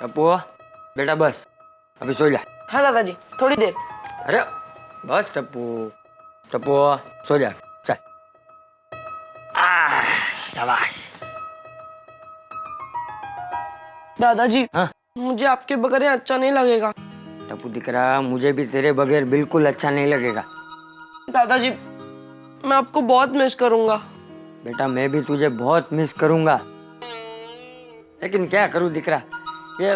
टप्पू बेटा बस, अभी सो जा। हाँ दादाजी, थोड़ी देर। अरे बस टप्पू, टप्पू सो जा, चल। शाबाश। दादाजी, हाँ मुझे आपके बगैर यहाँ अच्छा नहीं लगेगा। टप्पू दिख रहा, मुझे भी तेरे बगैर बिल्कुल अच्छा नहीं लगेगा। दादाजी, मैं आपको बहुत मिस करूंगा। बेटा मैं भी तुझे बहुत मिस करूंगा, लेकिन क्या करूं दिख रहा, ये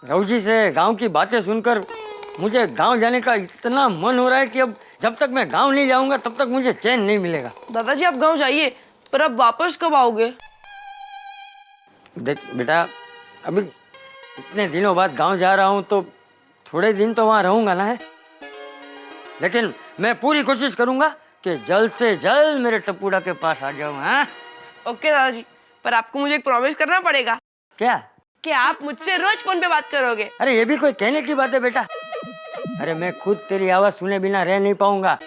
रवजी से गांव की बातें सुनकर मुझे गांव जाने का इतना मन हो रहा है कि अब जब तक मैं गांव नहीं जाऊंगा तब तक मुझे चैन नहीं मिलेगा। दादाजी आप गांव जाइए, पर अब वापस कब आओगे? देख बेटा, अभी इतने दिनों बाद गांव जा रहा हूं तो थोड़े दिन तो वहां रहूंगा ना है, लेकिन मैं पूरी कोशिश करूंगा कि जल्द से जल्द मेरे टप्पूड़ा के पास आ जाऊं। हाँ ओके दादाजी, पर आपको मुझे एक प्रॉमिस करना पड़ेगा। क्या? कि आप मुझसे रोज फोन पे बात करोगे। अरे ये भी कोई कहने की बात है बेटा? अरे मैं खुद तेरी आवाज सुने बिना रह नहीं पाऊंगा,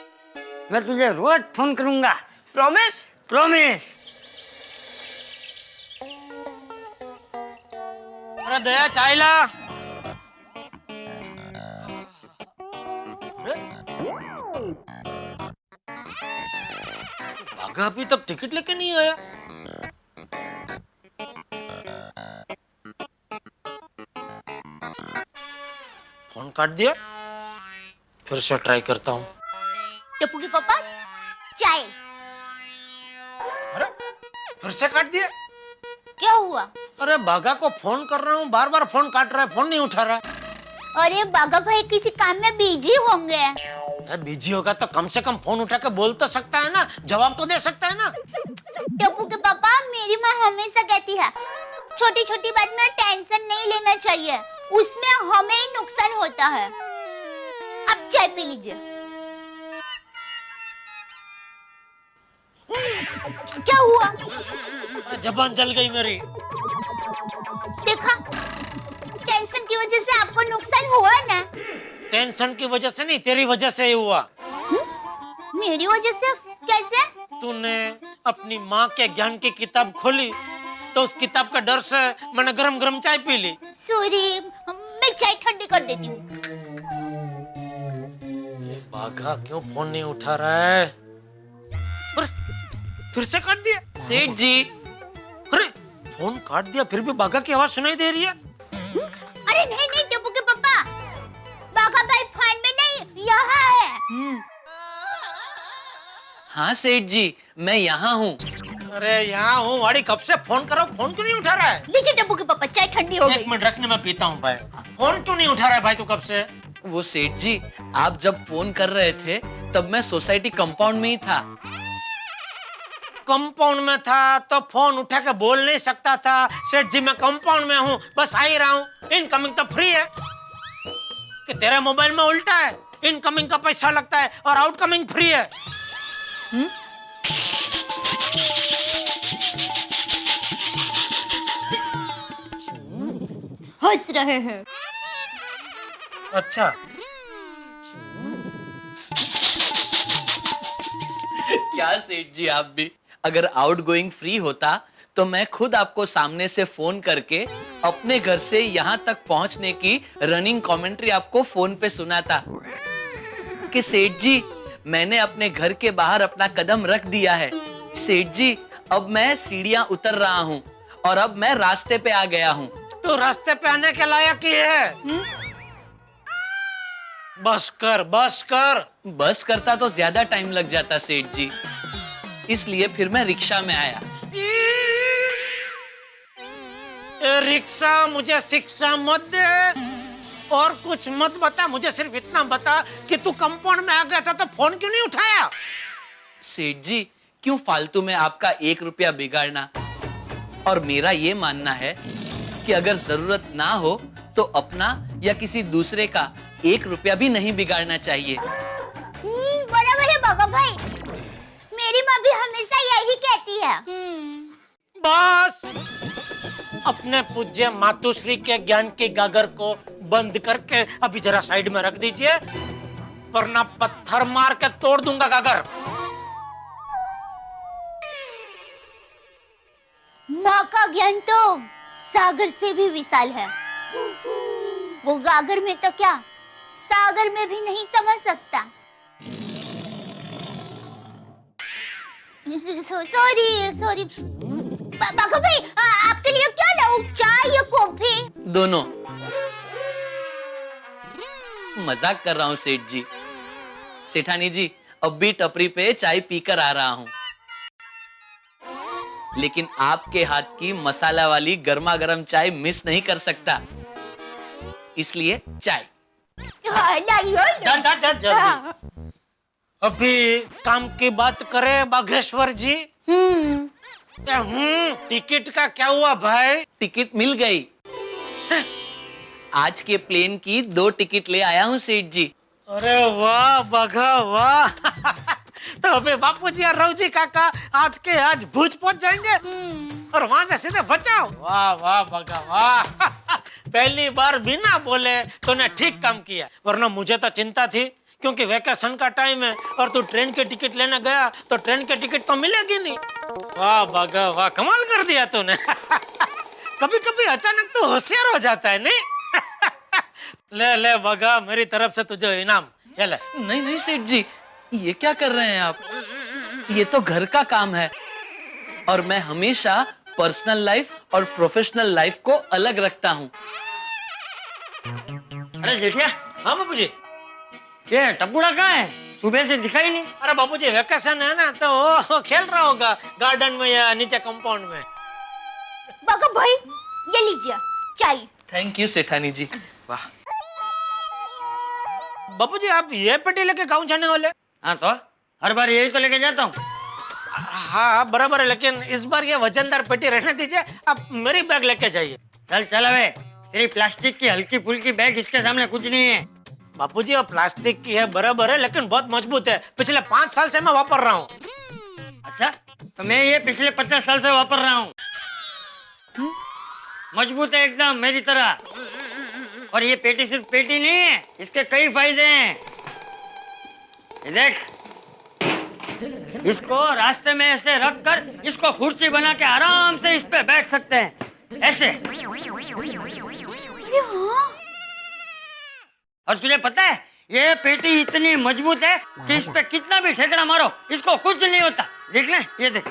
मैं तुझे रोज फोन करूंगा। प्रॉमिस? प्रॉमिस। अरे दया चाय ला। भागा अभी तक टिकट लेके नहीं आया। फोन काट दिया, फिर से ट्राई करता हूँ। टप्पू के पापा चाय। अरे फिर से काट दिया। क्या हुआ? अरे बागा को फोन कर रहा हूँ, बार बार फोन काट रहा है, फोन नहीं उठा रहा है। अरे बागा भाई किसी काम में बिजी होंगे। अरे बिजी होगा तो कम से कम फोन उठा के बोल तो सकता है ना, जवाब तो दे सकता है ना। टप्पू के पापा, मेरी माँ हमेशा कहती है छोटी छोटी बात में टेंशन नहीं लेना चाहिए, उसमें हमें ही नुकसान होता है। अब चाय पी लीजिए। क्या हुआ? जबान जल गई मेरी। देखा, टेंशन की वजह से आपको नुकसान हुआ ना। टेंशन की वजह से नहीं, तेरी वजह से ही हुआ। मेरी वजह से? कैसे? तूने अपनी माँ के ज्ञान की किताब खोली तो उस किताब का डर से मैंने गरम गरम चाय पी ली। सॉरी, मैं चाय ठंडी कर देती हूँ। बाघा क्यों फोन नहीं उठा रहा है? अरे फिर से काट दिया। सेठ जी, अरे फोन काट दिया फिर भी बाघा की आवाज सुनाई दे रही है। अरे नहीं नहीं टप्पू के पापा, बाघा भाई फोन में नहीं, यहाँ है। हाँ सेठ जी, मैं यहाँ हूँ। अरे यहाँ हूँ वाड़ी, कब से फोन करो, फोन क्यों नहीं उठा रहा है? लीजिए टप्पू के पापा, चाय ठंडी हो गई। एक मिनट रखने, मैं पीता हूँ भाई। फोन क्यों नहीं उठा रहा है भाई तू कब से? वो सेठ जी, आप जब फोन कर रहे थे तब मैं सोसाइटी कंपाउंड में ही था। कंपाउंड में था तो फोन उठा के बोल नहीं सकता था सेठ जी मैं कंपाउंड में हूँ, बस आ ही रहा हूँ। इनकमिंग तो फ्री है कि तेरे मोबाइल में उल्टा है, इनकमिंग का पैसा लगता है और आउटकमिंग फ्री है। हंस रहे हैं। अच्छा क्या सेठ जी, आप भी अगर आउटगोइंग फ्री होता तो मैं खुद आपको सामने से फोन करके अपने घर से यहाँ तक पहुंचने की रनिंग कमेंट्री आपको फोन पे सुनाता कि सेठ जी मैंने अपने घर के बाहर अपना कदम रख दिया है। सेठ जी अब मैं सीढ़ियां उतर रहा हूँ और अब मैं रास्ते पे आ गया हूँ। तू रास्ते पे आने के लायक ही है। बस कर बस कर। बस करता तो ज्यादा टाइम लग जाता सेठ जी, इसलिए फिर मैं रिक्शा में आया। ए रिक्शा, मुझे शिक्षा मत दे और कुछ मत बता, मुझे सिर्फ इतना बता कि तू कंपाउंड में आ गया था तो फोन क्यों नहीं उठाया? सेठ जी क्यों फालतू में आपका 1 रुपया बिगाड़ना, और मेरा ये मानना है कि अगर जरूरत ना हो तो अपना या किसी दूसरे का 1 रुपया भी नहीं बिगाड़ना चाहिए। बराबर है बागा भाई, मेरी माँ भी हमेशा यही कहती है। बस अपने पूज्य मातुश्री के ज्ञान के गागर को बंद करके अभी जरा साइड में रख दीजिए, वरना पत्थर मार के तोड़ दूंगा गागर। माँ का ज्ञान तो सागर से भी विशाल है। वो गागर में तो क्या सागर में भी नहीं समझ सकता। सॉरी बाघा भाई, आपके लिए क्या लाऊं, चाय या कॉफी? दोनों। मजाक कर रहा हूँ सेठ जी। सेठानी जी, अब भी टपरी पे चाय पीकर आ रहा हूँ, लेकिन आपके हाथ की मसाला वाली गर्मा गर्म चाय मिस नहीं कर सकता, इसलिए चाय। जा जल्दी। अभी काम की बात करें बाघेश्वर जी। टिकट का क्या हुआ भाई? टिकट मिल गई। आज के प्लेन की 2 टिकट ले आया हूँ सेठ जी। अरे वाह बाघा वाह। तो अभी बापूजी और रावजी काका आज के आज भुज पहुंच जाएंगे और वहां से सीधे बचाओ। वाह वाह बाघा वाह। पहली बार बिना बोले तूने ठीक काम किया, वरना मुझे तो चिंता थी क्योंकि वेकेशन का टाइम है और तू ट्रेन के टिकट लेने गया तो ट्रेन के टिकट तो मिलेगी नहीं। वाह बाघा वाह, कमाल कर दिया तूने। कभी कभी अचानक तो होशियार हो जाता है नहीं? ले ले बाघा, मेरी तरफ से तुझे इनाम, ये ले। नहीं नहीं सेठ जी, ये क्या कर रहे हैं आप? ये तो घर का काम है और मैं हमेशा पर्सनल लाइफ और प्रोफेशनल लाइफ को अलग रखता हूँ। अरे जेठिया, हाँ बापूजी। ये टप्पूड़ा कहाँ है? सुबह से दिखाई नहीं। अरे बापूजी वेकेशन है ना, तो वो खेल रहा होगा गार्डन में या नीचे कंपाउंड में। बाघा भाई, ये लीजिए चाय। थैंक यू सेठानी जी। वाह बापूजी, आप ये पेटी लेके गाँव जाने वाले? हाँ तो हर बार यही तो लेके जाता हूँ। हाँ बराबर है, लेकिन इस बार ये वजनदार पेटी रहने दीजिए, आप मेरी बैग लेके जाइए। चल चल, अबे तेरी प्लास्टिक की हल्की फुल्की बैग इसके सामने कुछ नहीं है। बापूजी, वो प्लास्टिक की है बराबर है, लेकिन बहुत मजबूत है, पिछले 5 साल से मैं वापर रहा हूँ। अच्छा, तो मैं ये पिछले 50 साल से वापर रहा हूँ। मजबूत है एकदम मेरी तरह। और ये पेटी सिर्फ पेटी नहीं है, इसके कई फायदे हैं। ये देख, इसको रास्ते में ऐसे रख कर इसको कुर्सी बना के आराम से इस पे बैठ सकते हैं, ऐसे। और तुझे पता है ये पेटी इतनी मजबूत है कि इस पे कितना भी ठेकड़ा मारो इसको कुछ नहीं होता। देख ले, ये देख,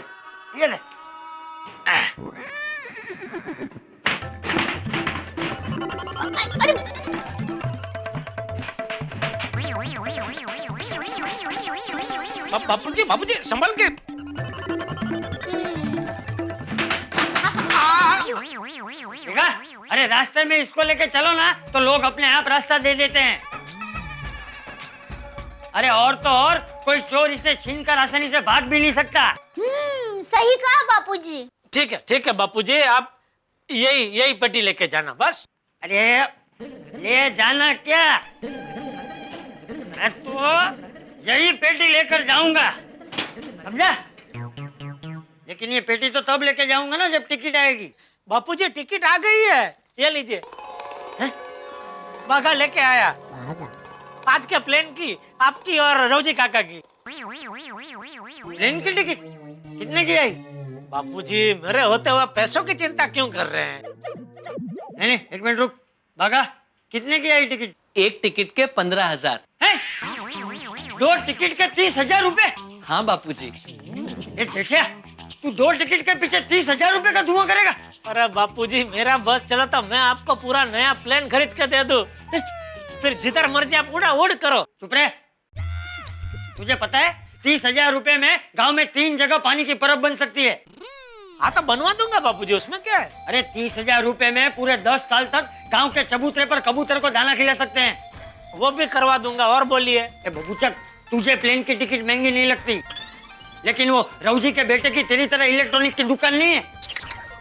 ये देख। बापूजी बापूजी संभल के। देखा? अरे रास्ते में इसको लेके चलो ना तो लोग अपने आप रास्ता दे देते हैं। अरे और तो और कोई चोर इसे छीनकर आसानी से भाग भी नहीं सकता। सही कहा बापूजी। ठीक है बापूजी, आप यही पेटी लेके जाना बस। अरे ले जाना क्या, मैं तो यही पेटी लेकर जाऊंगा, समझा? लेकिन ये पेटी तो तब लेके जाऊंगा ना जब टिकट आएगी। बापूजी टिकट आ गई है, ये लीजिए। बाघा लेके आया आज के प्लेन की, आपकी और रोजी काका की। ट्रेन की टिकट कितने की आई? बापूजी मेरे होते हुए पैसों की चिंता क्यों कर रहे हैं? नहीं, एक मिनट रुक। बाघा, कितने की आई टिकट? एक टिकट के 15,000। है? 2 टिकट के 30,000 रुपए? हाँ बापूजी। ये जेठिया, तू 2 टिकट के पीछे 30,000 रुपए का धुआं करेगा? अरे बापूजी, मेरा बस चला तो मैं आपको पूरा नया प्लेन खरीद के दे दूं, फिर जिधर मर्जी आप उड़ करो। चुप रहे। तुझे पता है 30,000 रुपए में गांव में 3 जगह पानी की परब बन सकती है। हाँ तो बनवा दूंगा बापूजी, उसमें क्या है? अरे 30,000 रुपए में पूरे 10 साल तक गांव के चबूतरे पर कबूतर को दाना खिला सकते हैं। वो भी करवा दूंगा। और बोलिए। बबूचक, तुझे प्लेन की टिकट महंगी नहीं लगती, लेकिन वो रवजी के बेटे की तेरी तरह इलेक्ट्रॉनिक की दुकान नहीं है।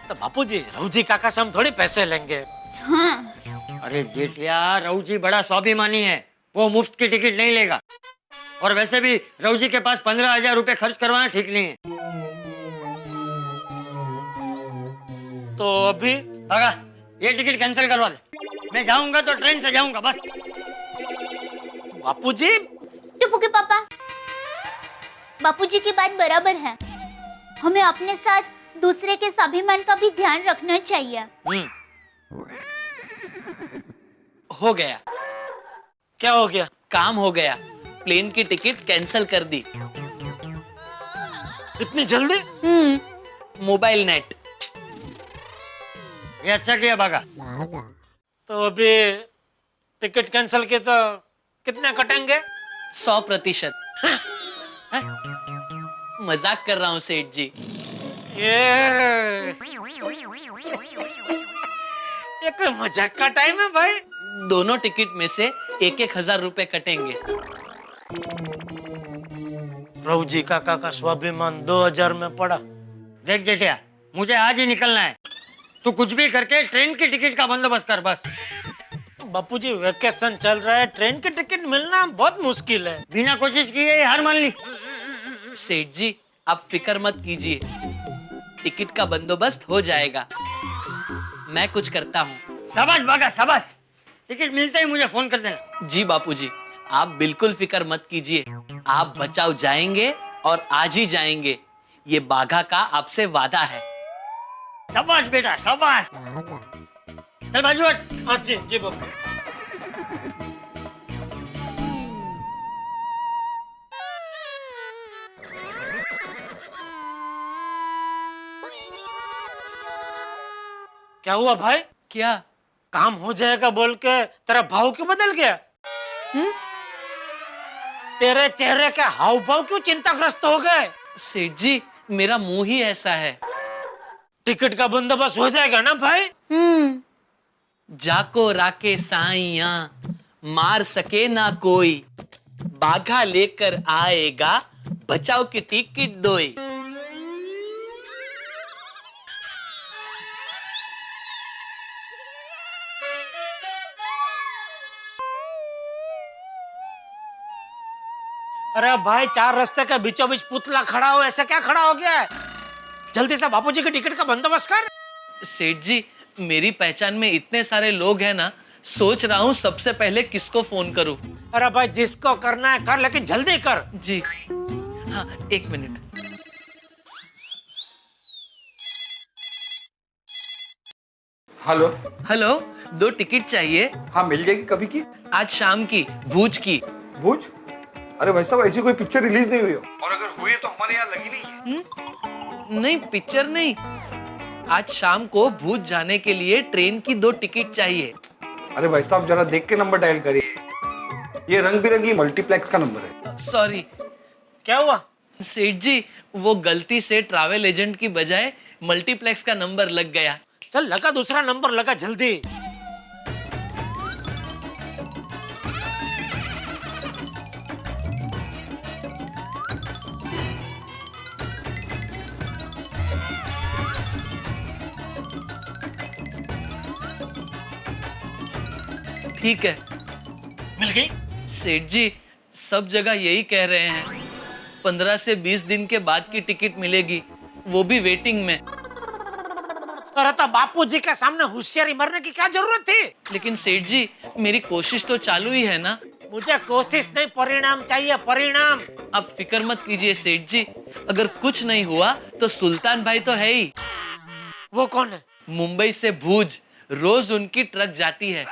तो बापूजी रवजी काका से हम थोड़ी पैसे लेंगे। हाँ। अरे जेठिया, रवजी बड़ा स्वाभिमानी है, वो मुफ्त की टिकट नहीं लेगा। और वैसे भी रवजी के पास 15,000 रुपए खर्च करवाना ठीक नहीं है। तो अभी आगा, ये टिकट कैंसिल करवा दे। मैं जाऊंगा तो ट्रेन से जाऊंगा बस। बापूजी, टप्पू के पापा, बापूजी की बात बराबर है। हमें अपने साथ दूसरे के स्वाभिमान का भी ध्यान रखना चाहिए। हो गया। क्या हो गया? काम हो गया, प्लेन की टिकट कैंसिल कर दी। इतनी जल्दी? Mobile net. ये अच्छा किया बागा। तो अभी टिकट कैंसिल की तो कितने कटेंगे? 100%। हैं? मजाक कर रहा हूँ सेठ जी। ये कोई मजाक का टाइम है भाई? दोनों टिकट में से 1,000 रुपए कटेंगे। प्रभु जी काका का स्वाभिमान 2000 में पड़ा। देख जेठिया, मुझे आज ही निकलना है। तू कुछ भी करके ट्रेन की टिकट का बंदोबस्त कर बस। बापूजी वेकेशन चल रहा है, ट्रेन की टिकट मिलना बहुत मुश्किल है। बिना कोशिश किए हार मान ली। सेठ जी आप फिक्र मत कीजिए, टिकट का बंदोबस्त हो जाएगा। मैं कुछ करता हूँ। शाबाश बागा शाबाश। टिकट मिलते ही मुझे फोन कर देना। जी बापूजी, आप बिल्कुल फिक्र मत कीजिए। आप बचाव जाएंगे और आज ही जाएंगे, ये बाघा का आपसे वादा है। शाबाश बेटा शाबाश। चल बाजू हट। हाँ जी जी बापू। क्या हुआ भाई? क्या? काम हो जाएगा बोल के तेरा भाव क्यों बदल गया? तेरे चेहरे के हाव भाव क्यों चिंताग्रस्त हो गए? सेठ जी मेरा मुंह ही ऐसा है। टिकट का बंदोबस्त हो जाएगा ना भाई? जाको राके साइया मार सके ना कोई, बाघा लेकर आएगा बचाओ की टिकट दोई। अरे भाई, चार रास्ते के बीचों बीच पुतला खड़ा हो, ऐसे क्या खड़ा हो गया है? जल्दी से बापूजी की टिकट का बंदोबस्त कर। सेठ जी मेरी पहचान में इतने सारे लोग हैं ना, सोच रहा हूँ सबसे पहले किसको फोन करूँ। अरे भाई, जिसको करना है कर, लेकिन जल्दी कर। जी हाँ, 1 मिनट। हेलो। हेलो, 2 टिकट चाहिए। हाँ मिल जाएगी। कभी की? आज शाम की, भूज की। भूज? अरे भाई साहब, ऐसी कोई पिक्चर रिलीज नहीं हुई हो, और अगर हुई है तो हमारे यहाँ लगी नहीं है। नहीं पिक्चर नहीं, आज शाम को भूज जाने के लिए ट्रेन की 2 टिकट चाहिए। अरे भाई साहब, जरा देख के नंबर डायल करिए, ये रंग बिरंगी मल्टीप्लेक्स का नंबर है। सॉरी क्या हुआ? सेठ जी, वो गलती से ट्रैवल एजेंट की बजाय मल्टीप्लेक्स का नंबर लग गया। चल लगा, दूसरा नंबर लगा, जल्दी। ठीक है। मिल गई? सेठ जी सब जगह यही कह रहे हैं, 15 से 20 दिन के बाद की टिकट मिलेगी, वो भी वेटिंग में। अरे तो बापूजी के सामने होशियारी मरने की क्या जरूरत थी? लेकिन सेठ जी मेरी कोशिश तो चालू ही है ना। मुझे कोशिश नहीं, परिणाम चाहिए, परिणाम। आप फिक्र मत कीजिए सेठ जी, अगर कुछ नहीं हुआ तो सुल्तान भाई तो है ही। वो कौन है? मुंबई से भूज रोज उनकी ट्रक जाती है।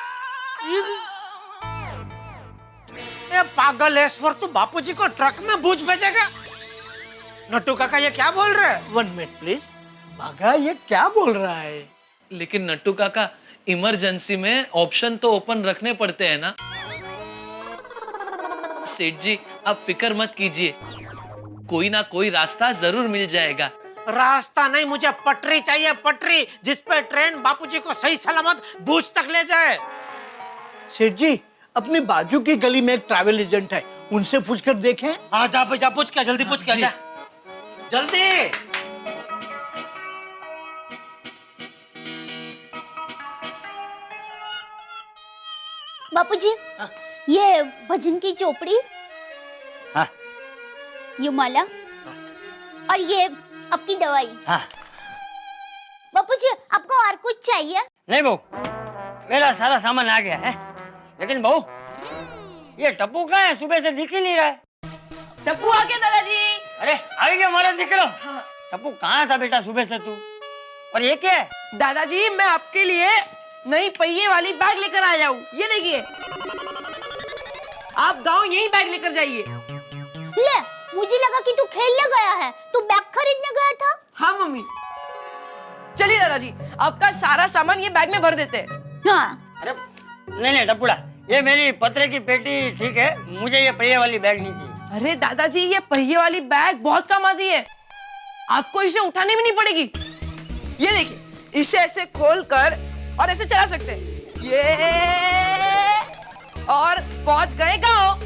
ये पागलेश्वर, तू बापूजी को ट्रक में भूज भेजेगा? नट्टू काका ये क्या बोल रहे हैं? 1 मिनट प्लीज। बाघा ये क्या बोल रहा है? लेकिन नट्टू काका, इमरजेंसी में ऑप्शन तो ओपन रखने पड़ते हैं ना। सेठ जी आप फिक्र मत कीजिए, कोई ना कोई रास्ता जरूर मिल जाएगा। रास्ता नहीं, मुझे पटरी चाहिए, पटरी जिस पे ट्रेन बापूजी को सही सलामत भूज तक ले जाए। सेठ जी, अपनी बाजू की गली में एक ट्रैवल एजेंट है, उनसे पूछकर देखें। हाँ जा भाई जा, पूछ क्या, जल्दी पूछ क्या, जा जल्दी। बापूजी, ये भजन की चोपड़ी, हाँ ये माला, और ये आपकी दवाई। हाँ। बापूजी, आपको और कुछ चाहिए? नहीं बहू, मेरा सारा सामान आ गया है। लेकिन बहू, ये टप्पू कहाँ है? सुबह से दिख ही नहीं रहा है। टप्पू आ गया दादाजी। अरे आ गया हमारा दिक्रो। टप्पू कहाँ था बेटा सुबह से तू? और ये क्या है? दादाजी मैं आपके लिए नई पहिए वाली बैग लेकर आया हूँ, ये देखिए। आप गांव यही बैग लेकर जाइए। ले, मुझे लगा कि तू खेलने गया है, तू बैग खरीदने गया था। हाँ मम्मी। चलिए दादाजी, आपका सारा सामान ये बैग में भर देते हैं। हाँ। अरे नहीं टपुड़ा, ये मेरी पत्रे की पेटी ठीक है, मुझे ये पहिए वाली बैग नहीं चाहिए। अरे दादाजी, ये पहिए वाली बैग बहुत काम आती है, आपको इसे उठाने भी नहीं पड़ेगी। ये देखिए, इसे ऐसे खोलकर और ऐसे चला सकते हैं। ये और पहुंच गए गांव।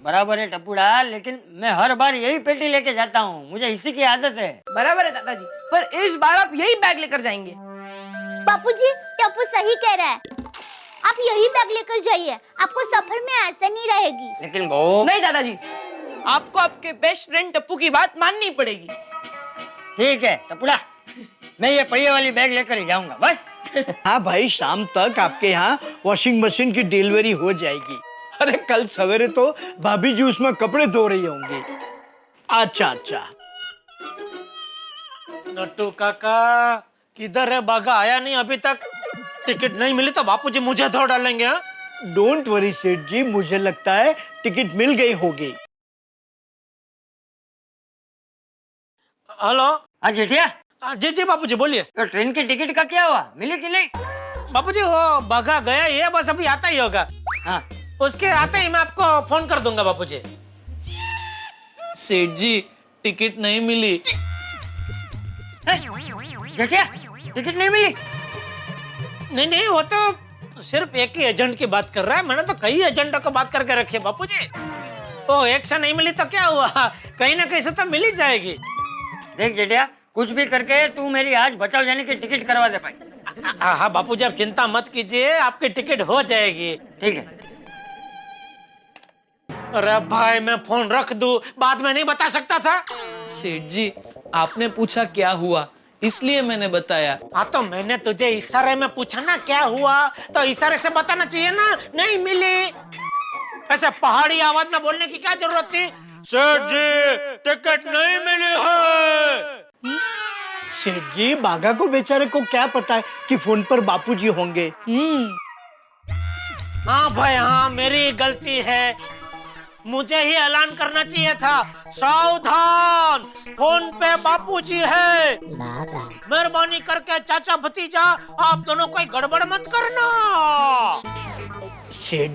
बराबर है टपुड़ा, लेकिन मैं हर बार यही पेटी लेके जाता हूँ, मुझे इसी की आदत है। बराबर है दादाजी, पर इस बार आप यही बैग लेकर जाएंगे। बापूजी, टप्पू सही कह रहा है, आप यही बैग लेकर जाइए, आपको सफर में आसानी रहेगी। लेकिन वो नहीं दादाजी, आपको आपके बेस्ट फ्रेंड टप्पू की बात माननी पड़ेगी। ठीक है टपुड़ा, मैं ये पहिए वाली बैग लेकर ही जाऊंगा बस। हाँ भाई, शाम तक आपके यहाँ वॉशिंग मशीन की डिलीवरी हो जाएगी। अरे कल सवेरे तो भाभी जी उसमें कपड़े धो रही होंगी। अच्छा। नट्टू काका किधर है? बागा आया नहीं अभी तक। टिकट नहीं मिली तो बापूजी मुझे धो डालेंगे। हाँ? डोंट वरी सेठ जी, मुझे लगता है टिकट मिल गई होगी। हेलो। हाँ जेठिया। जी बापूजी बोलिए। तो ट्रेन की टिकट का क्या हुआ, मिली कि नहीं? बापूजी वो बागा गया ही है, बस अभी आता ही होगा। हाँ, उसके आते ही मैं आपको फोन कर दूंगा बापूजी। सेठ जी, टिकट नहीं मिली। जेठिया टिकट नहीं मिली? नहीं, वो तो सिर्फ एक ही एजेंट की बात कर रहा है, मैंने तो कई एजेंटों को बात करके रखी है बापूजी। ओ, एक से नहीं मिली तो क्या हुआ, कहीं ना कहीं से तो मिल ही जाएगी। देख जेठिया, कुछ भी करके तू मेरी आज बचाव जाने की टिकट करवा दे भाई। हाँ बापूजी, आप चिंता मत कीजिए, आपकी टिकट हो जाएगी। ठीक है। अरे भाई, मैं फोन रख दूं, बाद में नहीं बता सकता था। सेठ जी, आपने पूछा क्या हुआ, इसलिए मैंने बताया। हाँ तो मैंने तुझे इशारे में पूछा ना क्या हुआ, तो इशारे से बताना चाहिए ना, नहीं मिली। ऐसे पहाड़ी आवाज में बोलने की क्या जरूरत थी? सेठ जी, टिकट नहीं मिली है। सेठ जी, बागा को बेचारे को क्या पता है कि फोन पर बापूजी होंगे। हाँ भाई हाँ, मेरी गलती है, मुझे ही ऐलान करना चाहिए था, सावधान, फोन पे बापूजी है, मेहरबानी करके चाचा भतीजा आप दोनों कोई गड़बड़ मत करना। सेठ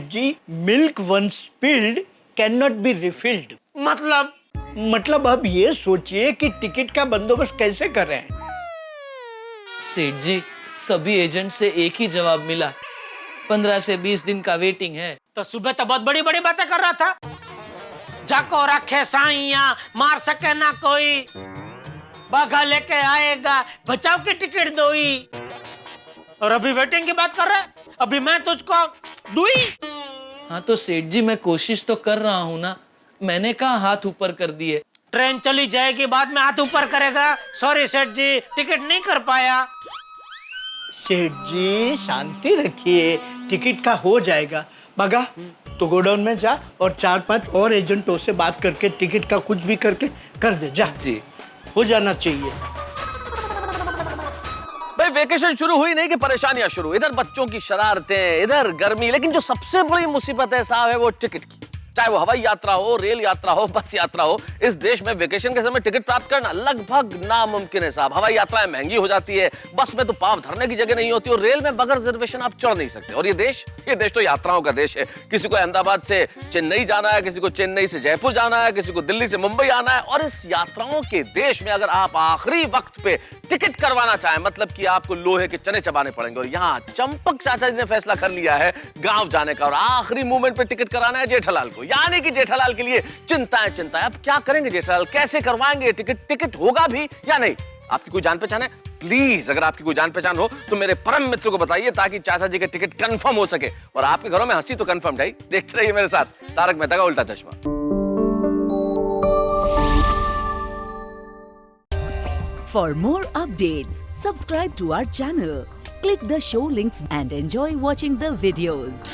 जी, milk once spilled can not be refilled. मतलब अब ये सोचिए कि टिकट का बंदोबस्त कैसे कर रहे हैं। सेठ जी, सभी एजेंट से एक ही जवाब मिला, 15 से 20 दिन का वेटिंग है। तो सुबह तो बहुत बड़ी बड़ी बातें कर रहा था, जाको रखे साइया, मार सके ना कोई, बाघा लेके आएगा, बचाव की टिकट दोई, और अभी वेटिंग की बात कर रहा है। अभी मैं तुझको दूई। हाँ तो सेठ जी, मैं कोशिश तो कर रहा हूँ ना, मैंने कहा हाथ ऊपर कर दिए। ट्रेन चली जाएगी, बाद में हाथ ऊपर करेगा। सॉरी सेठ जी, टिकट नहीं कर पाया। सेठ जी, शांति रखिए, टिकट का हो जाएगा। बागा, तो गोडाउन में जा और 4-5 और एजेंटों से बात करके टिकट का कुछ भी करके कर दे। जा जी, हो जाना चाहिए। भाई वेकेशन शुरू हुई नहीं कि परेशानियां शुरू। इधर बच्चों की शरारतें, इधर गर्मी, लेकिन जो सबसे बड़ी मुसीबत है साहब है वो टिकट की। चाहे वो हवाई यात्रा हो, रेल यात्रा हो, बस यात्रा हो, इस देश में वेकेशन के समय टिकट प्राप्त करना लगभग नामुमकिन है साहब। हवाई यात्राएं महंगी हो जाती है, बस में तो पांव धरने की जगह नहीं होती, और रेल में बगैर रिजर्वेशन आप चढ़ नहीं सकते। और ये देश तो यात्राओं का देश है। किसी को अहमदाबाद से चेन्नई जाना है, किसी को चेन्नई से जयपुर जाना है, किसी को दिल्ली से मुंबई आना है। और इस यात्राओं के देश में अगर आप आखिरी वक्त पे टिकट करवाना चाहें, मतलब कि आपको लोहे के चने चबाने पड़ेंगे। और यहाँ चंपक चाचा जी ने फैसला कर लिया है गांव जाने का, और आखिरी मोमेंट पे टिकट कराना है जेठालाल को। यानी कि जेठालाल के लिए चिंताएं। अब क्या करेंगे जेठालाल, कैसे करवाएंगे टिकट होगा भी या नहीं? आपकी कोई जान पहचान है? प्लीज अगर आपकी कोई जान पहचान हो तो मेरे परम मित्र को बताइए, ताकि चाचा जी का टिकट कंफर्म हो सके। और आपके घरों में हंसी तो कंफर्म है। देखते रहिए मेरे साथ तारक मेहता का उल्टा चश्मा। For more updates, subscribe to our channel, click the show links and enjoy watching the videos.